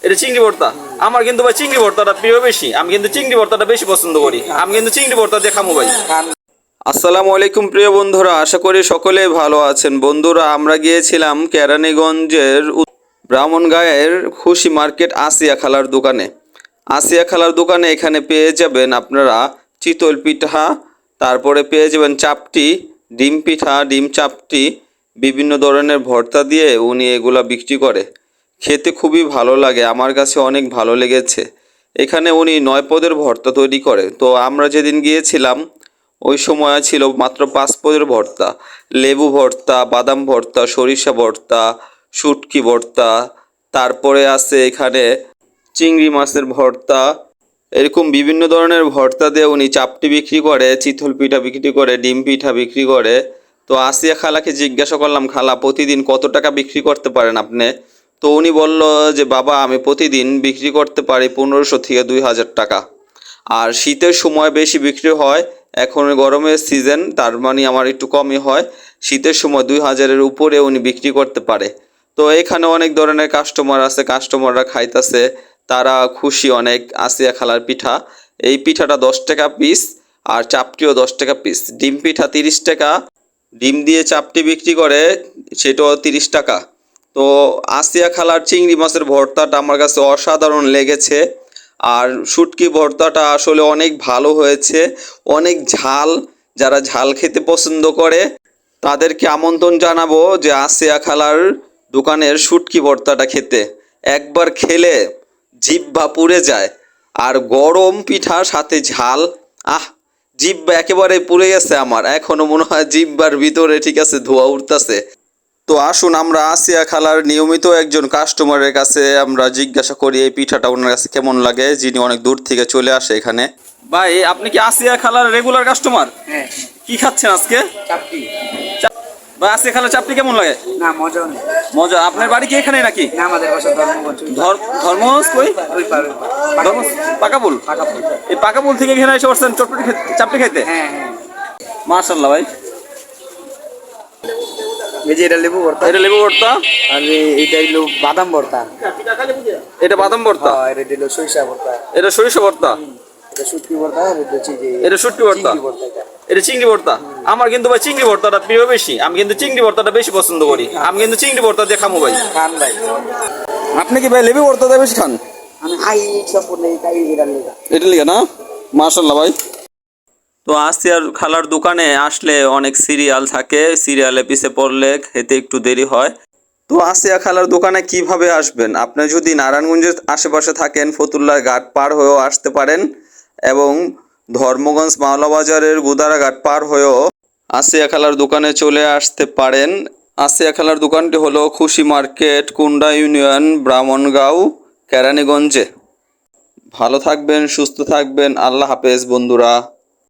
এটা চিংড়ি ভর্তা। আমার কিন্তু ভাই চিংড়ি ভর্তাটা প্রিয় বেশি, আমি কিন্তু চিংড়ি ভর্তাটা বেশি পছন্দ করি। আমি কিন্তু চিংড়ি ভর্তা দিয়ে খামু ভাই। আসসালামু আলাইকুম প্রিয় বন্ধুরা, আশা করি সকলেই ভালো আছেন। বন্ধুরা, আমরা গিয়েছিলাম কেরানীগঞ্জের ব্রাহ্মণগাঁয়ের খুশি মার্কেট আসিয়া খালার দোকানে। আসিয়া খালার দোকানে এখানে পেয়ে যাবেন আপনারা চিতল পিঠা, তারপরে পেয়ে যাবেন চাপটি, ডিম পিঠা, ডিম চাপটি, বিভিন্ন ধরনের ভর্তা দিয়ে উনি এগুলা বিক্রি করে। খেতে খুবই ভালো লাগে, আমার কাছে অনেক ভালো লেগেছে। এখানে উনি 9 পদের ভর্তা তৈরি করে। তো আমরা যেদিন গিয়েছিলাম ওই সময় ছিল মাত্র 5 পদের ভর্তা। লেবু ভর্তা, বাদাম ভর্তা, সরিষা ভর্তা, শুটকি ভর্তা, তারপরে আছে এখানে চিংড়ি মাছের ভর্তা। এরকম বিভিন্ন ধরনের ভর্তা দিয়ে উনি চাপটি বিক্রি করে, চিতল পিঠা বিক্রি করে, ডিম পিঠা বিক্রি করে। তো আসিয়া খালাকে জিজ্ঞাসা করলাম, খালা প্রতিদিন কত টাকা বিক্রি করতে পারেন আপনি? তো উনি বলল যে বাবা, আমি প্রতিদিন বিক্রি করতে পারি 1500 থেকে 2000 টাকা। আর শীতের সময় বেশি বিক্রি হয়, এখন গরমের সিজন, তার মানে আমার একটু কমই হয়। শীতের সময় 2000-এর উপরে উনি বিক্রি করতে পারে। তো এখানে অনেক ধরনের কাস্টমার আছে, কাস্টমাররা খাইতেছে, তারা খুশি অনেক। আসিয়া খালার পিঠা, এই পিঠাটা 10 টাকা পিস, আর চাপটিও 10 টাকা পিস। ডিম পিঠা 30 টাকা, ডিম দিয়ে চাপটি বিক্রি করে, সেটাও 30 টাকা। তো আসিয়া খালার চিংড়ি মাছের ভর্তাটা আমার কাছে অসাধারণ লেগেছে। আর শুটকি ভর্তাটা আসলে অনেক ভালো হয়েছে, অনেক ঝাল। যারা ঝাল খেতে পছন্দ করে তাদেরকে আমন্ত্রণ জানাবো যে আসিয়া খালার দোকানের শুটকি ভর্তাটা খেতে। একবার খেলে জিহ্বা পুড়ে যায়। আর গরম পিঠার সাথে ঝাল, আহ, জিহ্বা একেবারে পুড়ে গেছে আমার, এখনো মনে হয় জিহ্বার ভিতরে ঠিক আছে ধোঁয়া উঠতেছে। তো আসুন আমরা আসিয়া খালার নিয়মিত একজন কাস্টমারের কাছে আমরা জিজ্ঞাসা করি এই পিঠাটা ওনার কাছে কেমন লাগে, যিনি অনেক দূর থেকে চলে আসে এখানে। ভাই, আপনি কি আসিয়া খালার রেগুলার কাস্টমার? হ্যাঁ। কি খাচ্ছেন আজকে? চাপটি। ভাই, আসিয়া খালার চাপটি কেমন লাগে? না, মজা নেই। মজা। আপনার বাড়ি কি এখানে নাকি? না, আমাদের বাসা ধর্মগঞ্জ। ধর্মজ কই? ওই পারে। ধর্মজ পাকাপুল। পাকাপুর। এই পাকাপুল থেকে এখানে এসে পড়ছেন চাপটি খাইতে? হ্যাঁ হ্যাঁ। মাশাআল্লাহ ভাই। এই যে এটা লেবু ভর্তা। এটা লেবু ভর্তা। আর এটা হলো বাদাম ভর্তা। এটা বাদাম ভর্তা। আর এটা হলো সরিষা ভর্তা। এটা সরিষা ভর্তা। এটা শুটকি ভর্তা। আর এটা হচ্ছে যে এটা শুটকি ভর্তা। এটা চিংড়ি ভর্তা। আমার কিন্তু ভাই চিংড়ি ভর্তাটা প্রিয় বেশি, আমি কিন্তু চিংড়ি ভর্তাটা বেশি পছন্দ করি। আমি কিন্তু চিংড়ি ভর্তা দিয়ে খামু ভাই। খান ভাই। আপনি কি ভাই লেবু ভর্তা দিয়ে বেশি খান? আমি খাই সম্পূর্ণ খাই এটা লেগা। এটা লিখে না? মাশাআল্লাহ ভাই। তো আসিয়ার খালার দোকানে আসলে অনেক সিরিয়াল থাকে, সিরিয়ালে পিছে পড়লে খেতে একটু দেরি হয়। তো আসিয়া খালার দোকানে কিভাবে আসবেন? আপনি যদি নারায়ণগঞ্জের আশেপাশে থাকেন, ফতুল্লার ঘাট পার হয়েও আসতে পারেন, এবং ধর্মগঞ্জ মাওলা বাজারের গুদারা ঘাট পার হয়েও আসিয়া খালার দোকানে চলে আসতে পারেন। আসিয়া খালার দোকানটি হলো খুশি মার্কেট, কুন্ডা ইউনিয়ন, ব্রাহ্মণগাঁও, কেরানীগঞ্জে। ভালো থাকবেন, সুস্থ থাকবেন। আল্লাহ হাফেজ বন্ধুরা।